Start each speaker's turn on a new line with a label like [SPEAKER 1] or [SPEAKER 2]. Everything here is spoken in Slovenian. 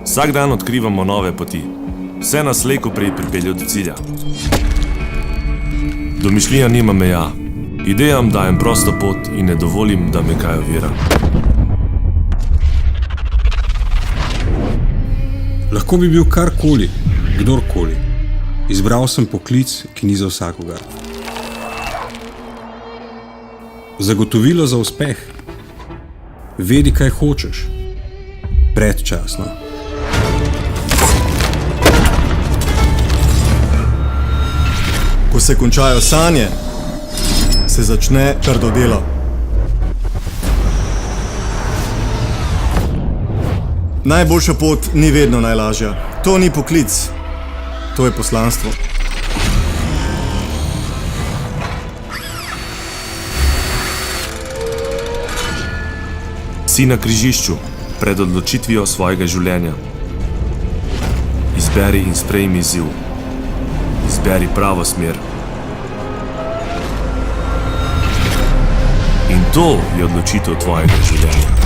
[SPEAKER 1] Vsak dan odkrivamo nove poti. Vse nas slej ko prej pripelje do cilja. Domišljija nima meja. Idejam dajem prosto pot in ne dovolim, da me kaj ovira.
[SPEAKER 2] Lahko bi bil karkoli, kdorkoli. Izbral sem poklic, ki ni za vsakogar. Zagotovilo za uspeh. Vedi, kaj hočeš. Predčasno.
[SPEAKER 3] Ko se končajo sanje, se začne trdo delo. Najboljša pot ni vedno najlažja. To ni poklic, to je poslanstvo.
[SPEAKER 1] Si na križišču, pred odločitvijo svojega življenja. Izberi in sprejmi izziv. Izberi pravo smer. In to je odločitev tvojega življenja.